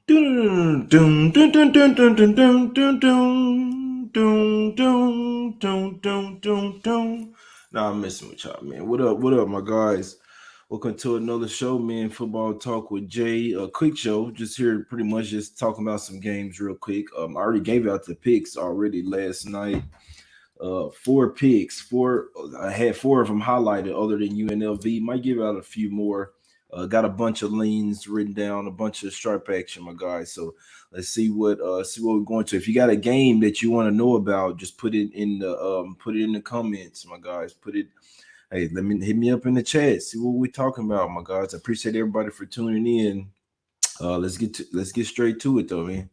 Dun, dun, dun, dun, dun, dun, dun, dun, dun, dun, dun, dun, dun, dun, dun, dun. Nah, I'm messing with y'all, man. What up? What up, my guys? Welcome to another show, man. Football Talk with Jay. A quick show, just here, pretty much just talking about some games real quick. I already gave out the picks already last night. Four picks. Four. I had four of them highlighted, other than UNLV. Might give out a few more. Got a bunch of leans written down, a bunch of sharp action, my guys. So let's see what we're going to. If you got a game that you want to know about, just put it in the comments, my guys. Put it. Hey, let me hit me up in the chat. See what we're talking about, my guys. I appreciate everybody for tuning in. Let's get straight to it, though, man.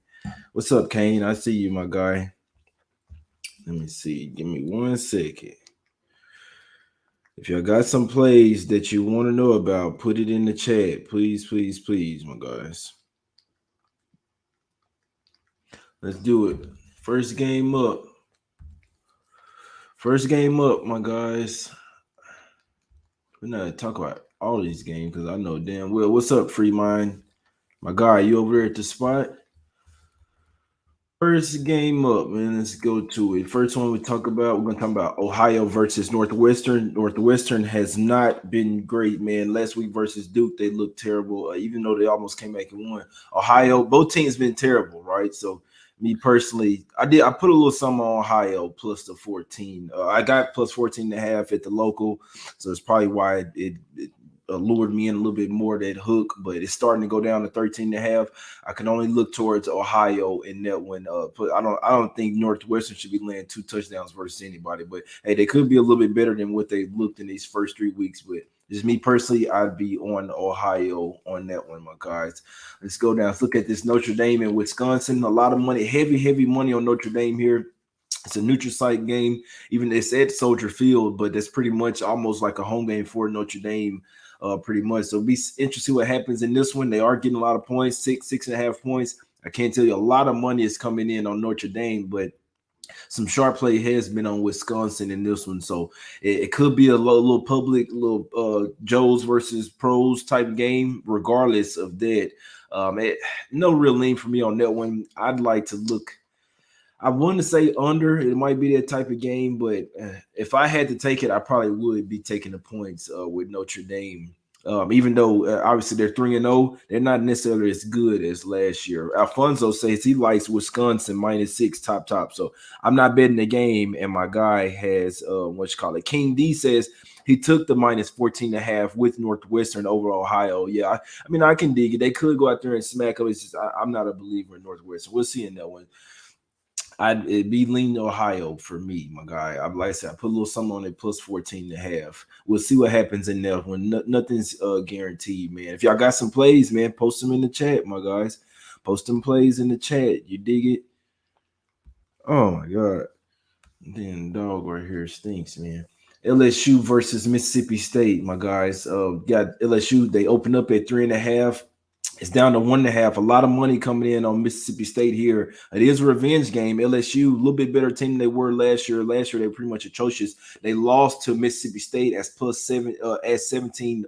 What's up, Kane? I see you, my guy. Let me see. Give me 1 second. If y'all got some plays that you want to know about, put it in the chat. Please, please, please, my guys. Let's do it. First game up. First game up, my guys. We're not gonna talk about all these games because I know damn well. What's up, Free Mind? My guy, you over there at the spot? First game up, man. Let's go to it. First one we're gonna talk about Ohio versus Northwestern. Northwestern has not been great, man. Last week versus Duke, they looked terrible. Even though they almost came back and won. Ohio, both teams been terrible, right? So me personally, I put a little something on Ohio plus the 14. I got plus 14 and a half at the local, so it's probably why it lured me in a little bit more, that hook, but it's starting to go down to 13 and a half. I can only look towards Ohio in that one. But I don't think Northwestern should be laying 2 touchdowns versus anybody. But hey, they could be a little bit better than what they looked in these first 3 weeks. But just me personally, I'd be on Ohio on that one, my guys. Let's go down. Let's look at this Notre Dame and Wisconsin. A lot of money, heavy money on Notre Dame here. It's a neutral site game. Even it's at Soldier Field, but that's pretty much almost like a home game for Notre Dame. Pretty much. So be interesting to see what happens in this one. They are getting a lot of points, 6.5 points. I can't tell you a lot of money is coming in on Notre Dame, but some sharp play has been on Wisconsin in this one. So it could be a little public, little Joes versus pros type game, regardless of that. No real lean for me on that one. I'd like to look. I want to say under. It might be that type of game, but if I had to take it, I probably would be taking the points with Notre Dame. Even though obviously they're 3-0, they're not necessarily as good as last year. Alfonso says he likes Wisconsin -6 top. So I'm not betting the game, and my guy has what you call it. King D says he took the -14.5 with Northwestern over Ohio. Yeah, I mean I can dig it. They could go out there and smack them. It's just I'm not a believer in Northwestern. We'll see in that one. It'd be lean Ohio for me, my guy. Like I said, I put a little something on it plus 14.5. We'll see what happens in there when nothing's guaranteed, man. If y'all got some plays, man, post them in the chat, my guys. Post them plays in the chat. You dig it? Oh my god. Damn dog right here stinks, man. LSU versus Mississippi State, my guys. Got LSU, they opened up at 3.5. It's down to 1.5. A lot of money coming in on Mississippi State here. It is a revenge game. LSU, a little bit better team than they were last year. Last year, they were pretty much atrocious. They lost to Mississippi State as +7, as 17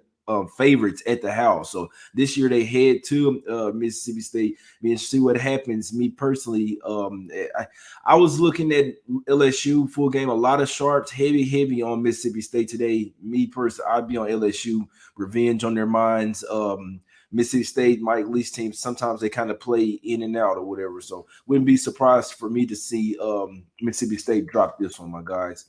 favorites at the house. So this year they head to Mississippi State. Me see what happens. Me personally, I was looking at LSU full game. A lot of sharps, heavy on Mississippi State today. Me personally, I'd be on LSU. Revenge on their minds. Mississippi State, Mike Leach team, sometimes they kind of play in and out or whatever. So wouldn't be surprised for me to see Mississippi State drop this one, my guys.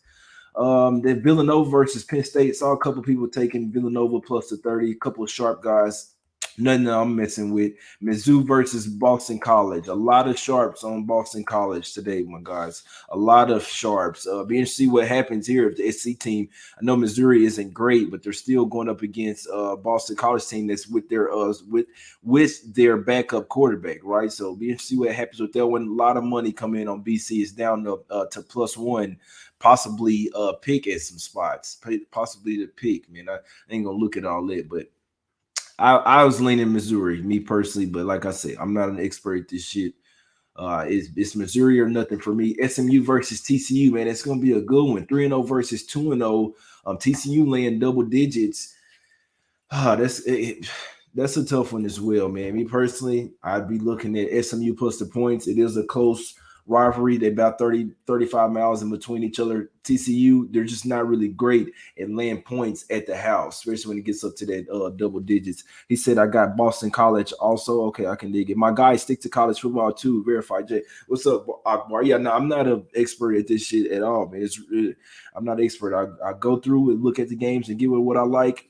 Then Villanova versus Penn State. Saw a couple people taking Villanova plus the 30, a couple of sharp guys. Nothing that I'm messing with. Mizzou versus Boston College. A lot of sharps on Boston College today, my guys. A lot of sharps. Be interested to see what happens here if the SC team. I know Missouri isn't great, but they're still going up against Boston College team that's with their backup quarterback, right? So be interested to see what happens with that one. A lot of money coming in on BC. It's down to +1. Possibly pick at some spots. Possibly to pick, man. I ain't gonna look at all that, but I was leaning Missouri, me personally, but like I said, I'm not an expert at this shit. It's Missouri or nothing for me. SMU versus TCU, man, it's gonna be a good one. 3-0 versus 2-0. TCU laying double digits. That's it. That's a tough one as well, man. Me personally, I'd be looking at SMU plus the points. It is a close rivalry. They're about 30, 35 miles in between each other. TCU, they're just not really great at laying points at the house, especially when it gets up to that double digits. He said, I got Boston College also. Okay, I can dig it. My guys stick to college football too. Verified J. What's up, Akbar? Yeah, no, I'm not an expert at this shit at all, man. I'm not an expert. I go through and look at the games and give it what I like,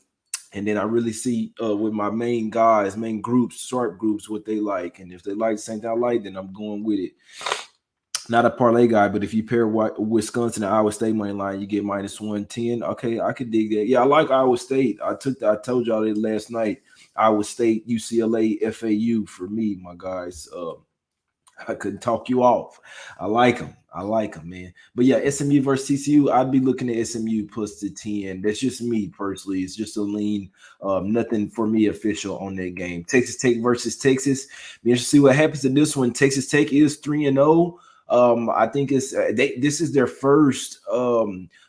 and then I really see with my main guys, main groups, sharp groups, what they like. And if they like the same thing I like, then I'm going with it. Not a parlay guy, but if you pair Wisconsin and Iowa State money line, you get minus 110. Okay, I could dig that. Yeah, I like Iowa State. I told y'all that last night. Iowa State, UCLA, FAU for me, my guys. I couldn't talk you off. I like them. I like them, man. But yeah, SMU versus TCU, I'd be looking at SMU plus the 10. That's just me personally. It's just a lean. Nothing for me official on that game. Texas Tech versus Texas. Be interested to see what happens in this one. Texas Tech is 3-0. I think this is their first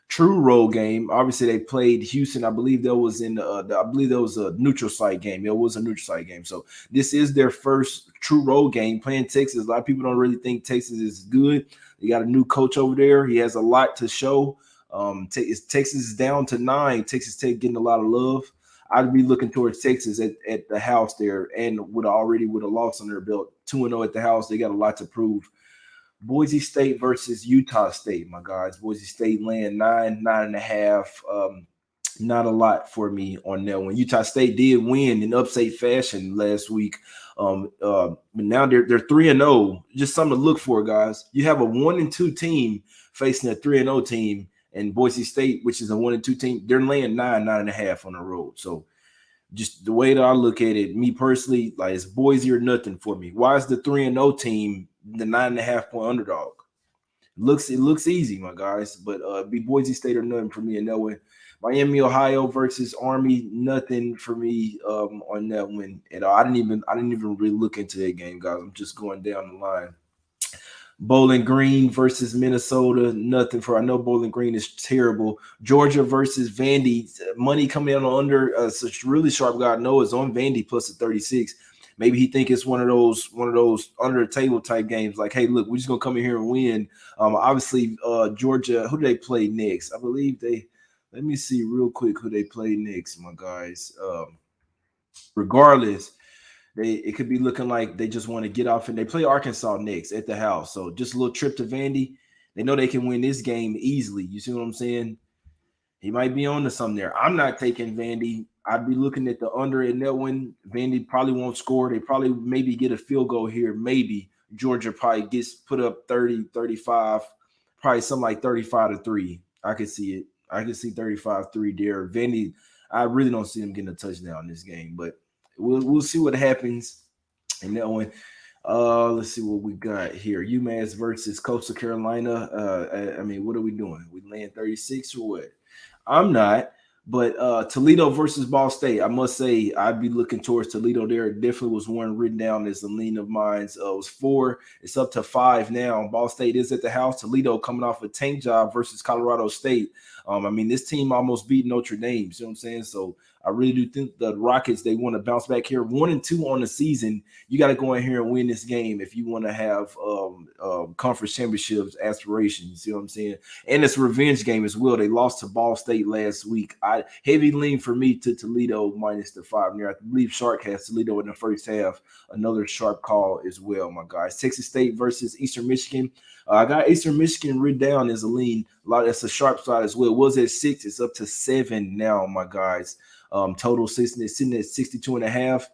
true road game. Obviously, they played Houston. I believe that was I believe that was a neutral site game. It was a neutral site game. So this is their first true road game playing Texas. A lot of people don't really think Texas is good. They got a new coach over there. He has a lot to show. Texas is down to 9. Texas Tech getting a lot of love. I'd be looking towards Texas at the house there, and with a loss on their belt, 2-0 at the house. They got a lot to prove. Boise State versus Utah State, my guys. Boise State laying 9.5. Not a lot for me on that one. Utah State did win in upset fashion last week. But now they're 3-0. Just something to look for, guys. You have a 1-2 team facing a 3-0 team, and Boise State, which is a 1-2 team, they're laying 9.5 on the road. So just the way that I look at it, me personally, like it's Boise or nothing for me. Why is the 3-0 team the 9.5 point underdog? It looks easy, my guys, but be Boise State or nothing for me in that one. Miami, Ohio versus Army, nothing for me on that one at all. I didn't even really look into that game, guys. I'm just going down the line. Bowling Green versus Minnesota, nothing for. I know Bowling Green is terrible. Georgia versus Vandy, money coming in on under. Such really sharp guy. No, it's on Vandy plus a 36. Maybe he think it's one of those under the table type games. Like, hey, look, we're just gonna come in here and win. Obviously, Georgia. Who do they play next? I believe they. Let me see real quick who they play next, my guys. Regardless. It could be looking like they just want to get off, and they play Arkansas next at the house. So just a little trip to Vandy. They know they can win this game easily. You see what I'm saying? He might be on to something there. I'm not taking Vandy. I'd be looking at the under in that one. Vandy probably won't score. They probably maybe get a field goal here. Maybe Georgia probably gets put up 30, 35, probably something like 35-3. I could see it. I could see 35-3 there. Vandy, I really don't see them getting a touchdown in this game, but we'll see what happens in that one. Let's see what we got here. UMass versus Coastal Carolina. I mean, what are we doing? We laying 36 or what? I'm not. But Toledo versus Ball State, I must say I'd be looking towards Toledo there. It definitely was one written down as a lean of mine. It was 4. It's up to 5 now. Ball State is at the house. Toledo coming off a tank job versus Colorado State. I mean, this team almost beat Notre Dame. You see what I'm saying? So I really do think the Rockets, they want to bounce back here. 1-2 on the season. You got to go in here and win this game if you want to have conference championships aspirations. You see what I'm saying? And it's a revenge game as well. They lost to Ball State last week. Heavy lean for me to Toledo minus the 5 there. I believe Shark has Toledo in the first half. Another sharp call as well, my guys. Texas State versus Eastern Michigan. I got Eastern Michigan written down as a lean. That's a sharp side as well. It was at 6. It's up to 7 now, my guys. Total sitting at 62.5.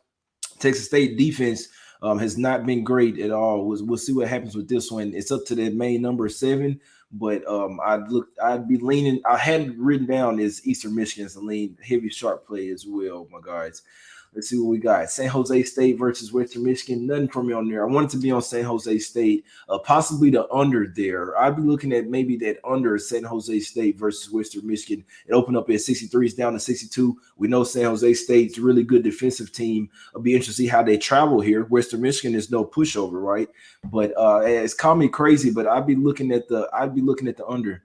Texas State defense has not been great at all. We'll see what happens with this one. It's up to that main number 7. But I'd be leaning. I had it written down as Eastern Michigan's a lean, heavy sharp play as well, my guys. Let's see what we got. San Jose State versus Western Michigan. Nothing for me on there. I wanted to be on San Jose State, possibly the under there. I'd be looking at maybe that under San Jose State versus Western Michigan. It opened up at 63, it's down to 62. We know San Jose State's a really good defensive team. I'll be interested to see how they travel here. Western Michigan is no pushover, right? But it's called me crazy, but I'd be looking at the under.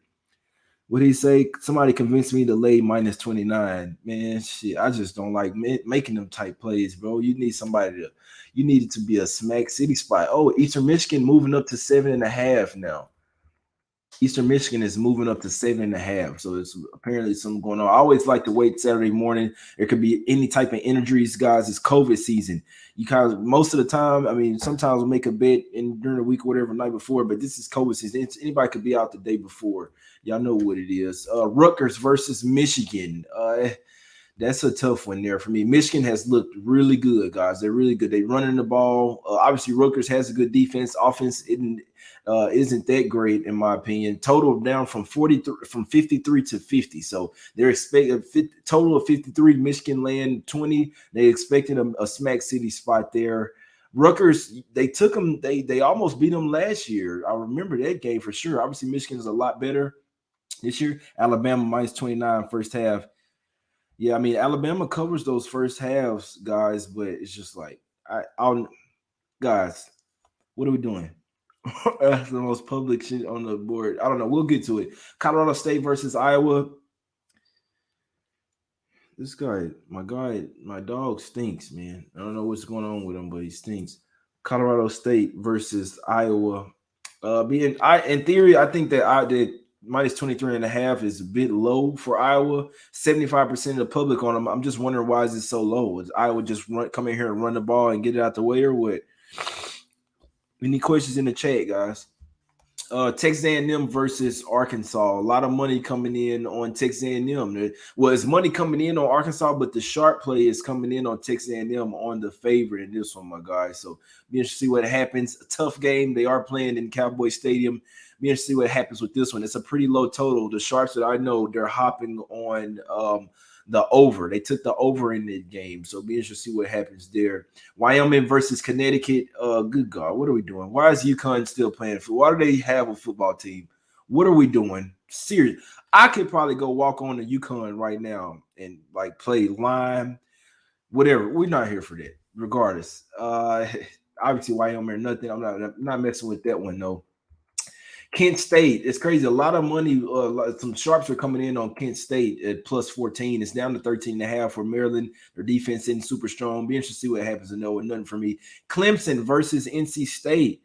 What he say? Somebody convinced me to lay -29. Man, shit, I just don't like making them type plays, bro. You need somebody to, you need it to be a smack city spot. Oh, Eastern Michigan moving up to 7.5 now. Eastern Michigan is moving up to 7.5. So it's apparently something going on. I always like to wait Saturday morning. There could be any type of injuries, guys. It's COVID season. You kind of most of the time, I mean, sometimes we'll make a bet in during the week or whatever night before, but this is COVID season. Anybody could be out the day before. Y'all know what it is. Rutgers versus Michigan. That's a tough one there for me. Michigan has looked really good, guys. They're really good. They're running the ball. Obviously, Rutgers has a good defense. Offense isn't that great in my opinion. Total down from 53 to 50. So they're expecting a total of 53. Michigan land 20. They expected a smack city spot there. Rutgers, they took them. They almost beat them last year. I remember that game for sure. Obviously, Michigan is a lot better this year. Alabama -29 first half. Yeah, I mean Alabama covers those first halves, guys, but it's just like I'll guys, what are we doing? That's the most public shit on the board. I don't know. We'll get to it. Colorado State versus Iowa. This guy, my dog stinks, man. I don't know what's going on with him, but he stinks. Colorado State versus Iowa. In theory, I think that I did -23.5 is a bit low for Iowa. 75% of the public on them. I'm just wondering why is it so low? Is Iowa just come in here and run the ball and get it out the way or what? Any questions in the chat, guys? Texas A&M versus Arkansas. A lot of money coming in on Texas A&M. Well, it's money coming in on Arkansas, but the sharp play is coming in on Texas A&M on the favorite in this one, my guys. So be interested to see what happens. A tough game. They are playing in Cowboy Stadium. Be interested to see what happens with this one. It's a pretty low total. The sharps that I know, they're hopping on the over. They took the over in the game. So be interested to see what happens there. Wyoming versus Connecticut. Good God, what are we doing? Why is UConn still playing? Why do they have a football team? What are we doing? Serious. I could probably go walk on to UConn right now and like play line, whatever. We're not here for that, regardless. Obviously Wyoming or nothing. I'm not messing with that one though. Kent State, it's crazy. A lot of money. Some sharps are coming in on Kent State at +14. It's down to 13.5 for Maryland. Their defense isn't super strong. Be interested to see what happens. No, nothing for me. Clemson versus NC State.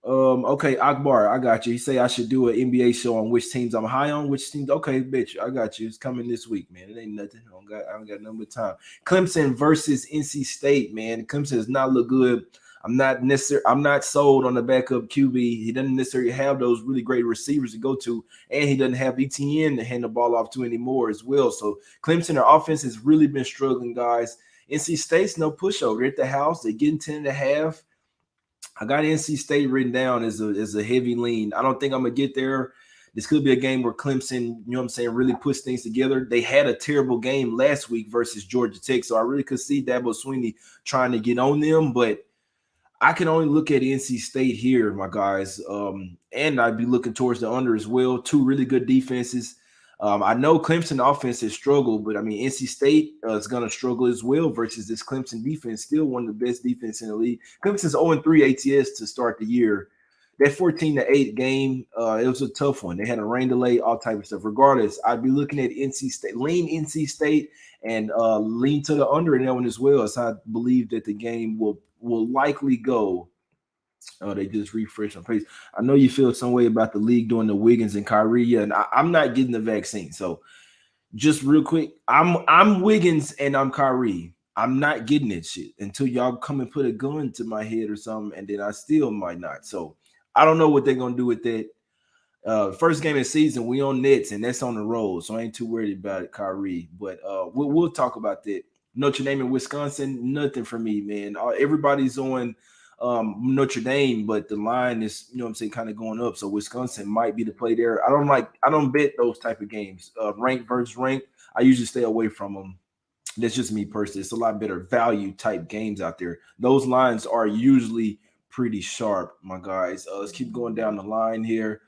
Okay, Akbar, I got you. He say I should do an NBA show on which teams I'm high on, which teams. Okay, bitch, I got you. It's coming this week, man. It ain't nothing. I don't got nothing but time. Clemson versus NC State, man. Clemson does not look good. I'm not sold on the backup QB. He doesn't necessarily have those really great receivers to go to, and he doesn't have ETN to hand the ball off to anymore as well. So Clemson, their offense has really been struggling, guys. NC State's no pushover. They're at the house. They're getting 10.5. I got NC State written down as a heavy lean. I don't think I'm gonna get there. This could be a game where Clemson, you know what I'm saying, really puts things together. They had a terrible game last week versus Georgia Tech, so I really could see Dabo Swinney trying to get on them, but I can only look at NC State here, my guys, and I'd be looking towards the under as well. Two really good defenses. I know Clemson offense has struggled, but I mean NC State is going to struggle as well versus this Clemson defense, still one of the best defense in the league. Clemson's 0-3 ATS to start the year. That 14-8 game, it was a tough one. They had a rain delay, all type of stuff. Regardless, I'd be looking at NC State, lean NC State, and lean to the under in that one as well. As I believe that the game will likely go. Oh, they just refreshed on pace. I know you feel some way about the league doing the Wiggins and Kyrie, and I'm not getting the vaccine. So just real quick, I'm Wiggins and I'm Kyrie. I'm not getting that shit until y'all come and put a gun to my head or something, and then I still might not. So I don't know what they're gonna do with that. First game of the season, we on Nets, and that's on the road, so I ain't too worried about it, Kyrie. But we'll talk about that. Notre Dame and Wisconsin, nothing for me, man. Everybody's on Notre Dame, but the line is, you know what I'm saying, kind of going up. So Wisconsin might be the play there. I don't bet those type of games. Ranked versus ranked, I usually stay away from them. That's just me personally. It's a lot better value type games out there. Those lines are usually pretty sharp, my guys. Let's keep going down the line here.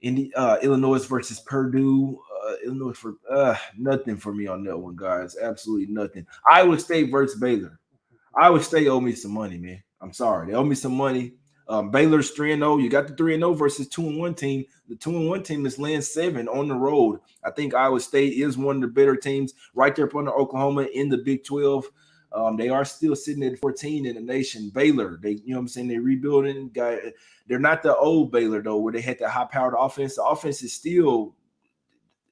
Illinois versus Purdue. Illinois for nothing for me on that one, guys. Absolutely nothing. Iowa State versus Baylor. Iowa State owe me some money, man. I'm sorry. They owe me some money. Baylor's 3-0. You got the 3-0 versus 2-1 team. The 2-1 team is laying 7 on the road. I think Iowa State is one of the better teams right there up under Oklahoma in the Big 12. They are still sitting at 14 in the nation. Baylor, I'm saying, they're rebuilding. They're not the old Baylor though, where they had that high-powered offense. The offense is still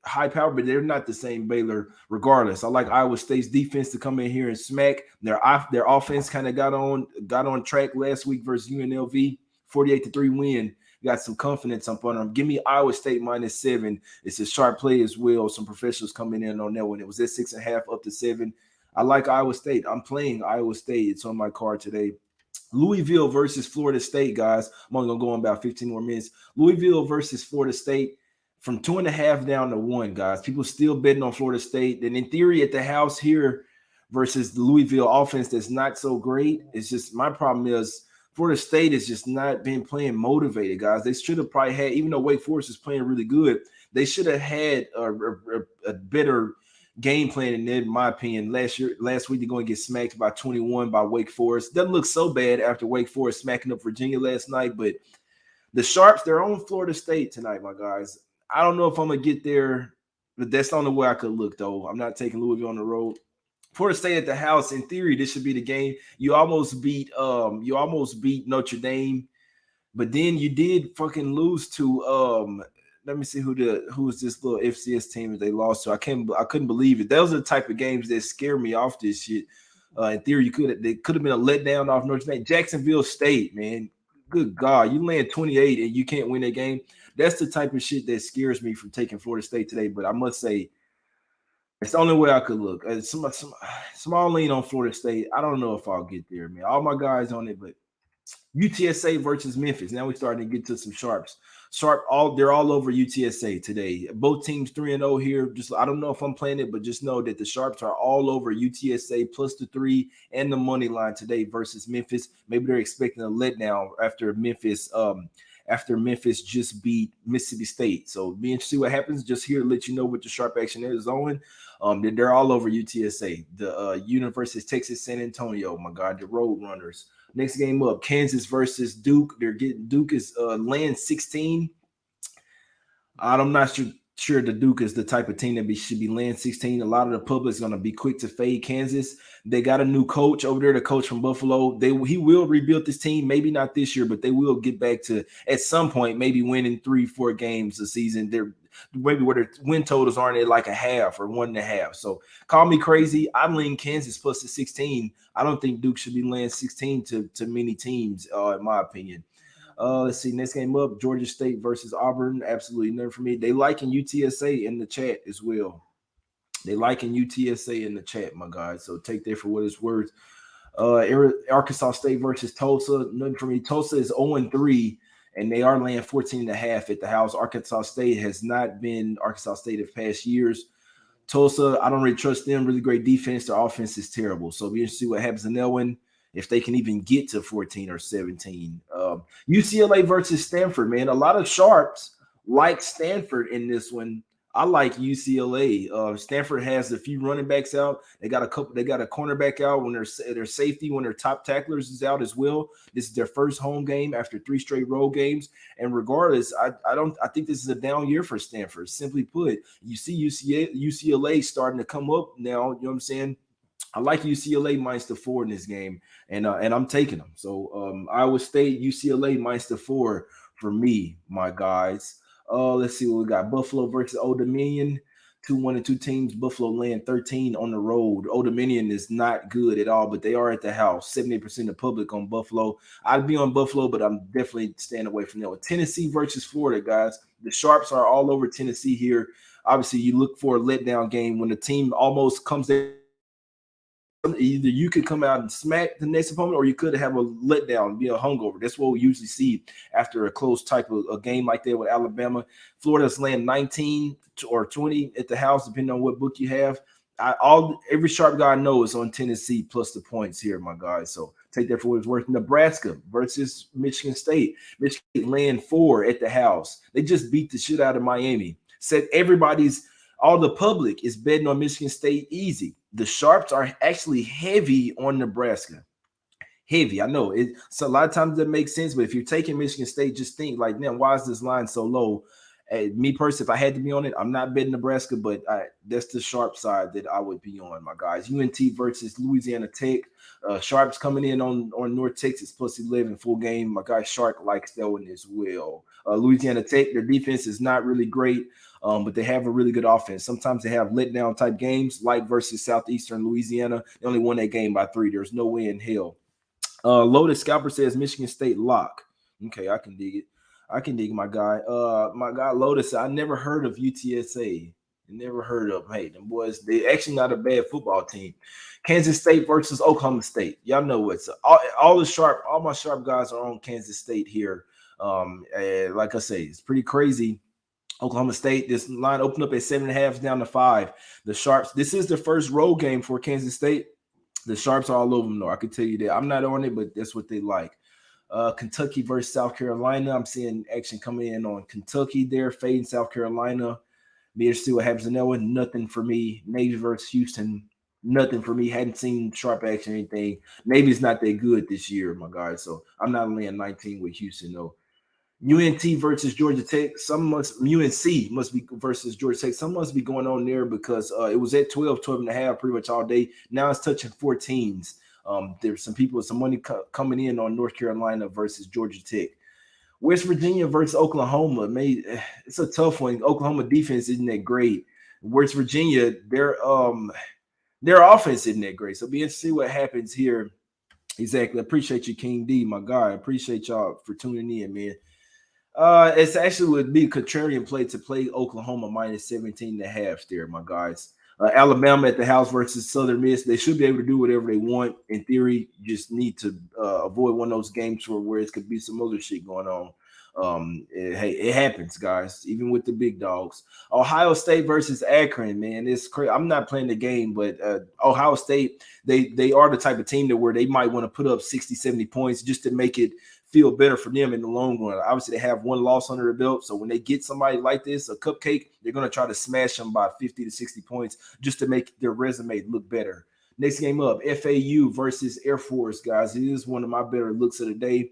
high power, but they're not the same Baylor regardless. I like Iowa State's defense to come in here and smack. Their offense kind of got on track last week versus UNLV, 48-3 win. Got some confidence up on them. Give me Iowa State -7. It's a sharp play as well. Some professionals coming in on that one. It was at 6.5 up to 7. I like Iowa State. I'm playing Iowa State. It's on my card today. Louisville versus Florida State, guys. I'm only going to go on about 15 more minutes. Louisville versus Florida State. From 2.5 down to 1, guys. People still betting on Florida State. And in theory, at the house here versus the Louisville offense that's not so great. It's just my problem is Florida State has just not been playing motivated, guys. They should have probably had, even though Wake Forest is playing really good, they should have had a better game plan in my opinion. Last week they're going to get smacked by 21 by Wake Forest. Doesn't look so bad after Wake Forest smacking up Virginia last night, but the Sharps, they're on Florida State tonight, my guys. I don't know if I'm going to get there, but that's the only way I could look, though. I'm not taking Louisville on the road. Florida State at the house, in theory, this should be the game. You almost beat Notre Dame, but then you did fucking lose to let me see who is this little FCS team that they lost to. I couldn't believe it. Those are the type of games that scare me off this shit. In theory, they could have been a letdown off Notre Dame. Jacksonville State, man. Good God, you land 28 and you can't win that game. That's the type of shit that scares me from taking Florida State today. But I must say, it's the only way I could look. Small lean on Florida State. I don't know if I'll get there, man. All my guys on it, but UTSA versus Memphis. Now we're starting to get to some sharps. They're all over UTSA today. Both teams 3-0 here. Just I don't know if I'm playing it, but just know that the Sharps are all over UTSA plus the 3 and the money line today versus Memphis. Maybe they're expecting a letdown after Memphis just beat Mississippi State. So be interested to see what happens. Just here to let you know what the sharp action is on. They're all over UTSA. The University of Texas San Antonio, my God, the Road Runners. Next game up, Kansas versus Duke. Duke is laying 16. I'm not sure the Duke is the type of team that should be laying 16. A lot of the public is going to be quick to fade Kansas. They got a new coach over there, the coach from Buffalo. He will rebuild this team, maybe not this year, but they will get back to, at some point, maybe winning 3-4 games a season. They're maybe where their win totals aren't at like a half or 1.5. So call me crazy. I'm leaning Kansas plus the 16. I don't think Duke should be laying 16 to many teams, in my opinion. Let's see. Next game up, Georgia State versus Auburn. Absolutely nothing for me. They liking UTSA in the chat as well. They liking UTSA in the chat, my guys. So take that for what it's worth. Arkansas State versus Tulsa. Nothing for me. Tulsa is 0-3, and they are laying 14.5 at the house. Arkansas State has not been Arkansas State of past years. Tulsa, I don't really trust them. Really great defense. Their offense is terrible. So be interested to see what happens in that one, if they can even get to 14 or 17. UCLA versus Stanford, man. A lot of sharps like Stanford in this one. I like UCLA. Stanford has a few running backs out. They got a cornerback out when their safety, when their top tacklers is out as well. This is their first home game after 3 straight road games. And regardless, I think this is a down year for Stanford. Simply put, you see UCLA starting to come up now. You know what I'm saying? I like UCLA -4 in this game, and I'm taking them. So Iowa State, UCLA -4 for me, my guys. Let's see what we got. Buffalo versus Old Dominion. 1-2 teams. Buffalo laying 13 on the road. Old Dominion is not good at all, but they are at the house. 70% of the public on Buffalo. I'd be on Buffalo, but I'm definitely staying away from that one. Tennessee versus Florida, guys. The Sharps are all over Tennessee here. Obviously, you look for a letdown game when the team almost comes there. Either you could come out and smack the next opponent, or you could have a letdown, be a hungover. That's what we usually see after a close type of a game like that with Alabama. Florida's laying 19 or 20 at the house, depending on what book you have. Every sharp guy I know is on Tennessee plus the points here, my guys. So take that for what it's worth. Nebraska versus Michigan State. Michigan State laying 4 at the house. They just beat the shit out of Miami. All the public is betting on Michigan State easy. The sharps are actually heavy on Nebraska. heavy. I know it. So a lot of times that makes sense, but if you're taking Michigan State, just think like, man, why is this line so low? Me personally, if I had to be on it, I'm not betting Nebraska, but that's the sharp side that I would be on, my guys. UNT versus Louisiana Tech. Sharp's coming in on North Texas plus 11 full game. My guy Shark likes that one as well. Louisiana Tech, their defense is not really great, but they have a really good offense. Sometimes they have letdown type games, like versus Southeastern Louisiana. They only won that game by 3. There's no way in hell. Lotus Scalper says Michigan State lock. Okay, I can dig it. I can dig my guy. My guy Lotus. I never heard of UTSA. Never heard of. Hey, them boys. They actually not a bad football team. Kansas State versus Oklahoma State. Y'all know what's all the sharp. All my sharp guys are on Kansas State here. Like I say, it's pretty crazy. Oklahoma State, this line opened up at 7.5 down to 5. The Sharps, this is the first road game for Kansas State. The Sharps are all over them, though. I can tell you that. I'm not on it, but that's what they like. Kentucky versus South Carolina. I'm seeing action coming in on Kentucky there, fading South Carolina. Be interested to see what happens in that one. Nothing for me. Navy versus Houston. Nothing for me. Hadn't seen sharp action or anything. Navy's not that good this year, my guys. So I'm not laying 19 with Houston, though. UNT versus Georgia Tech. UNC must be versus Georgia Tech. Some must be going on there because it was at 12 and a half pretty much all day. Now it's touching 14s. There's some money coming in on North Carolina versus Georgia Tech. West Virginia versus Oklahoma. It's a tough one. Oklahoma defense isn't that great. West Virginia, their offense isn't that great. So be interested to see what happens here. Exactly. Appreciate you, King D, my guy. Appreciate y'all for tuning in, man. It's actually would be a contrarian play to play Oklahoma minus 17 and a half there, my guys. Alabama at the house versus Southern Miss. They should be able to do whatever they want. In theory, you just need to avoid one of those games where it could be some other shit going on. Hey, it happens, guys, even with the big dogs. Ohio State versus Akron, man, it's crazy. I'm not playing the game, but Ohio State, they are the type of team that where they might want to put up 60, 70 points just to make it feel better for them in the long run. Obviously, they have one loss under their belt, so when they get somebody like this, a cupcake, they're going to try to smash them by 50 to 60 points just to make their resume look better. Next game up, FAU versus Air Force, guys. It is one of my better looks of the day.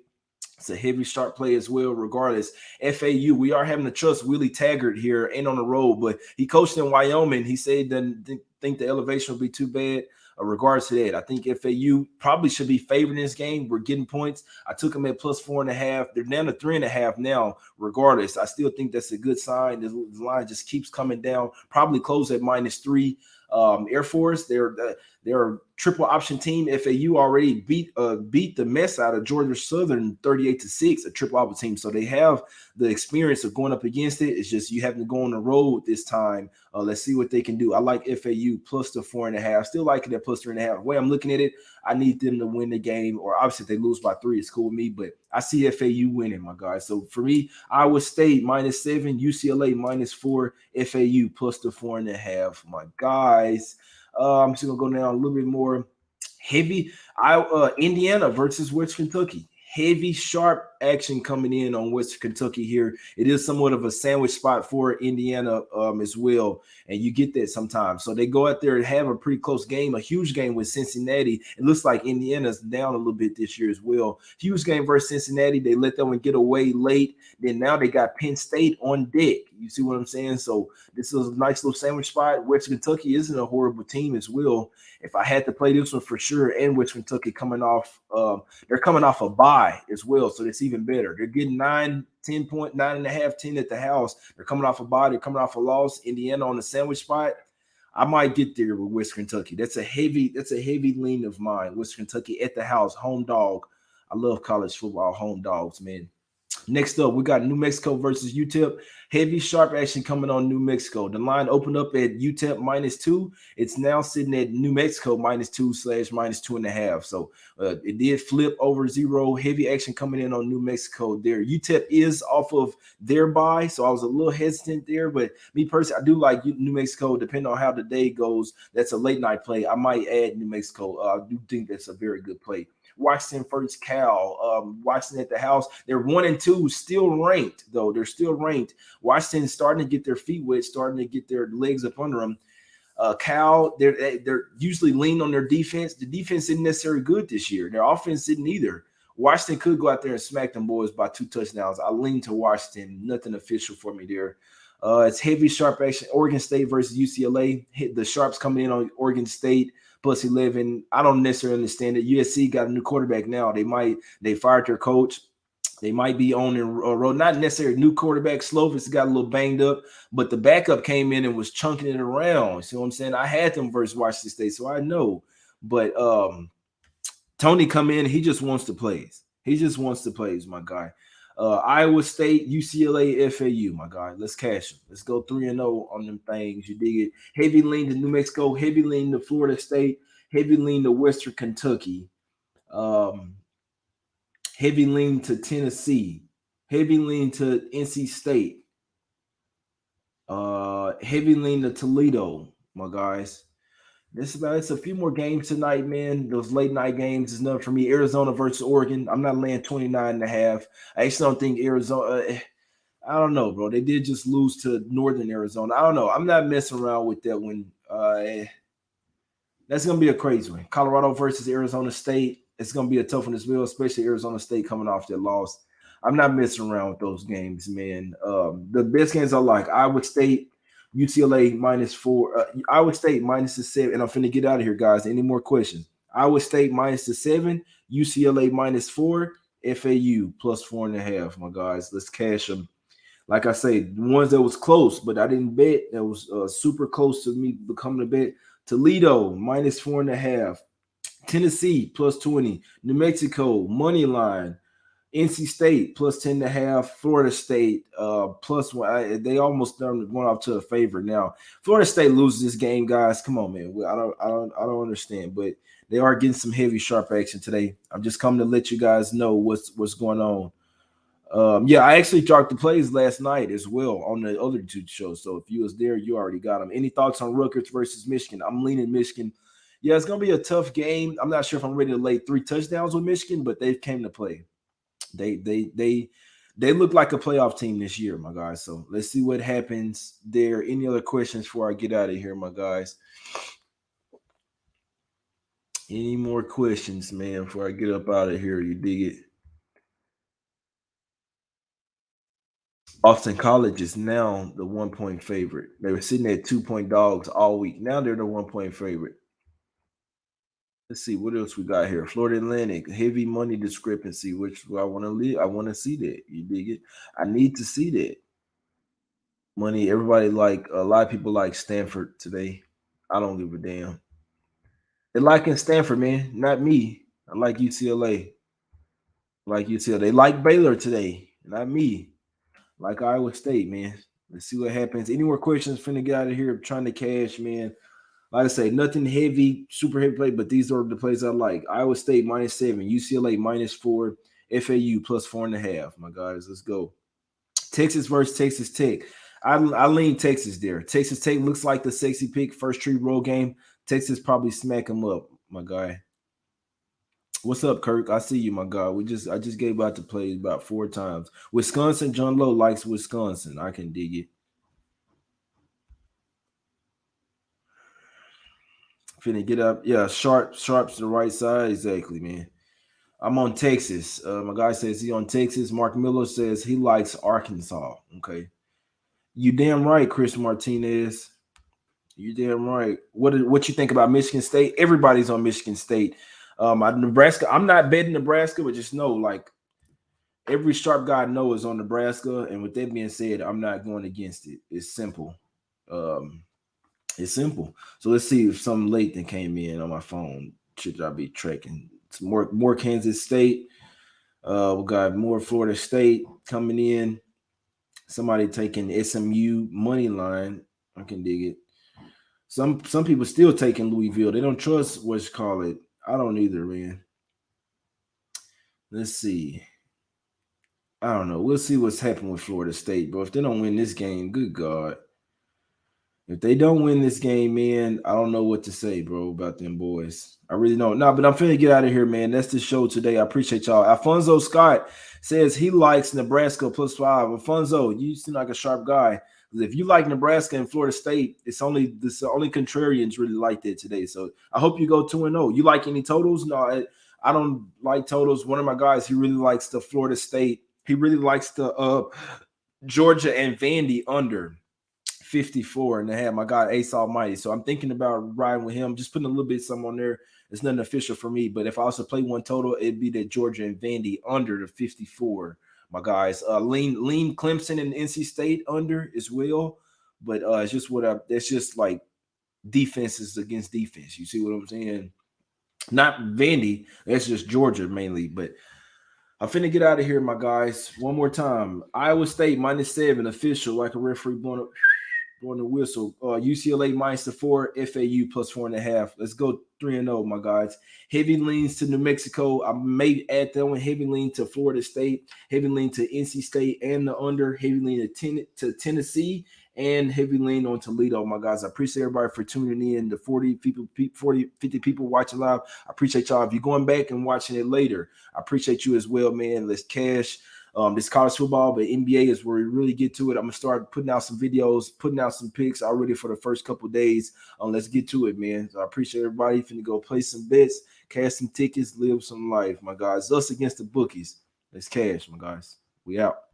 It's a heavy sharp play as well, regardless. FAU, we are having to trust Willie Taggart here, ain't on the road, but he coached in Wyoming. He said he doesn't think the elevation will be too bad. Regards to that, I think FAU probably should be favored in this game. We're getting points. I took them at plus 4.5. They're down to 3.5 now. Regardless, I still think that's a good sign. The line just keeps coming down. Probably close at -3. Air Force, they're a triple option team. FAU already beat the mess out of Georgia Southern 38-6, a triple option team. So they have the experience of going up against it. It's just you have to go on the road this time. Let's see what they can do. I like FAU plus the 4.5. Still like it at plus 3.5. The way I'm looking at it, I need them to win the game, or obviously if they lose by 3, it's cool with me. But I see FAU winning, my guys. So for me, Iowa State -7, UCLA -4, FAU plus the 4.5. My guys. I'm just gonna go down a little bit more heavy. Indiana versus West Kentucky. Heavy, sharp action coming in on West Kentucky here. It is somewhat of a sandwich spot for Indiana as well, and you get that sometimes. So they go out there and have a pretty close game, a huge game with Cincinnati. It looks like Indiana's down a little bit this year as well. Huge game versus Cincinnati. They let that one get away late. Then now they got Penn State on deck. You see what I'm saying? So this is a nice little sandwich spot. West Kentucky isn't a horrible team as well. If I had to play this one for sure, and West Kentucky coming off, they're coming off a bye as well, so that's even better. They're getting 9, 10 point, 9.5, 10 at the house. They're coming off a bye. They're coming off a loss. Indiana on the sandwich spot. I might get there with West Kentucky. That's a heavy lean of mine. West Kentucky at the house, home dog. I love college football, home dogs, man. Next up, we got New Mexico versus UTEP. Heavy, sharp action coming on New Mexico. The line opened up at UTEP -2. It's now sitting at New Mexico -2 / -2.5. So it did flip over 0. Heavy action coming in on New Mexico there. UTEP is off of their bye, so I was a little hesitant there. But me personally, I do like New Mexico. Depending on how the day goes, that's a late night play. I might add New Mexico. I do think that's a very good play. Washington versus Cal. Washington at the house. They're 1 and 2, still ranked, though. They're still ranked. Washington is starting to get their feet wet, starting to get their legs up under them. Cal, they're usually lean on their defense. The defense isn't necessarily good this year. Their offense isn't either. Washington could go out there and smack them boys by 2 touchdowns. I lean to Washington. Nothing official for me there. It's heavy sharp action. Oregon State versus UCLA. Hit the sharps coming in on Oregon State plus 11. I don't necessarily understand it. USC got a new quarterback now. They fired their coach. They might be on the road. Not necessarily a new quarterback. Slovis got a little banged up, but the backup came in and was chunking it around. See what I'm saying? I had them versus Washington State, so I know. But Tony come in, he just wants to plays. He just wants to plays, my guy. Iowa State, UCLA, FAU, my guy. Let's cash them. Let's go 3-0 on them things. You dig it? Heavy lean to New Mexico, heavy lean to Florida State, heavy lean to Western Kentucky. Heavy lean to Tennessee, heavy lean to NC State, heavy lean to Toledo, my guys. It's a few more games tonight, man. Those late night games is nothing for me. Arizona versus Oregon. I'm not laying 29.5. I actually don't think Arizona. I don't know, bro. They did just lose to Northern Arizona. I don't know. I'm not messing around with that one. That's gonna be a crazy one. Colorado versus Arizona State. It's going to be a tough one as well, especially Arizona State coming off their loss. I'm not messing around with those games, man. The best games I like, Iowa State, UCLA -4. Iowa State -7. And I'm finna get out of here, guys. Any more questions? Iowa State -7, UCLA -4, FAU +4.5, my guys. Let's cash them. Like I say, the ones that was close, but I didn't bet. That was super close to me becoming a bet. Toledo -4.5. Tennessee +20, New Mexico money line, NC State +10.5, Florida State +1. They almost done going off to a favorite now. Florida State loses this game, guys. Come on, man. I don't understand, but they are getting some heavy sharp action today. I'm just coming to let you guys know what's going on. Yeah, I actually dropped the plays last night as well on the other two shows. So if you was there, you already got them. Any thoughts on Rutgers versus Michigan? I'm leaning Michigan. Yeah, it's gonna be a tough game. I'm not sure if I'm ready to lay 3 touchdowns with Michigan, but they came to play. They look like a playoff team this year, my guys. So let's see what happens there. Any other questions before I get out of here, my guys? Any more questions, man, before I get up out of here? You dig it? Austin College is now the 1-point favorite. They were sitting at 2-point dogs all week. Now they're the 1-point favorite. Let's see what else we got here. Florida Atlantic, heavy money discrepancy, which I want to leave. I want to see that. You dig it? I need to see that. Money, everybody like a lot of people like Stanford today. I don't give a damn. They like in Stanford, man, not me. I like UCLA. Like UCLA. They like Baylor today, not me. Like Iowa State, man. Let's see what happens. Any more questions? Finna get out of here. I'm trying to cash, man. Like I say, nothing heavy, super heavy play, but these are the plays I like. Iowa State -7, UCLA -4, FAU +4.5. My guys, let's go. Texas versus Texas Tech. I lean Texas there. Texas Tech looks like the sexy pick. First tree roll game. Texas probably smack them up, my guy. What's up, Kirk? I see you, my guy. I just gave out the plays about 4 times. Wisconsin, John Lowe likes Wisconsin. I can dig it. Finna get up. Yeah, sharp's the right side. Exactly, man. I'm on Texas. My guy says he on Texas. Mark Miller says he likes Arkansas. Okay. You damn right, Chris Martinez. You damn right. What you think about Michigan State? Everybody's on Michigan State. Nebraska. I'm not betting Nebraska, but just know, like, every sharp guy I know is on Nebraska. And with that being said, I'm not going against it. It's simple. It's simple. So let's see if something late that came in on my phone. Should I be tracking? It's more Kansas State. We got more Florida State coming in. Somebody taking SMU money line. I can dig it. Some people still taking Louisville. They don't trust what's call it. I don't either, man. Let's see. I don't know. We'll see what's happening with Florida State, bro. If they don't win this game, good God. If they don't win this game, man, I don't know what to say, bro, about them boys. I really don't. No, but I'm finna get out of here, man. That's the show today. I appreciate y'all. Alfonso Scott says he likes Nebraska +5. Alfonso, you seem like a sharp guy. If you like Nebraska and Florida State, it's only the only contrarians really like that today. So I hope you go 2-0. You like any totals? No, I don't like totals. One of my guys, he really likes the Florida State. He really likes the Georgia and Vandy under 54.5. My God, Ace Almighty. So I'm thinking about riding with him, just putting a little bit of something on there. It's nothing official for me, but if I also play one total, it'd be the Georgia and Vandy under the 54. My guys, lean Clemson and NC State under as well, but it's just it's just like defenses against defense. You see what I'm saying? Not Vandy, that's just Georgia mainly, but I'm finna get out of here, my guys. One more time. Iowa State -7 official, like a referee blowing the whistle. UCLA -4, FAU +4.5. Let's go 3-0, my guys. Heavy leans to New Mexico. I may add that one. Heavy lean to Florida State. Heavy lean to NC State and the under. Heavy lean to Tennessee and heavy lean on Toledo, my guys. I appreciate everybody for tuning in. The 50 people watching live. I appreciate y'all. If you're going back and watching it later, I appreciate you as well, man. Let's cash. This college football, but NBA is where we really get to it. I'm gonna start putting out some videos, putting out some picks already for the first couple of days. Let's get to it, man. So I appreciate everybody. Finna go play some bets, cash some tickets, live some life, my guys. Us against the bookies. Let's cash, my guys. We out.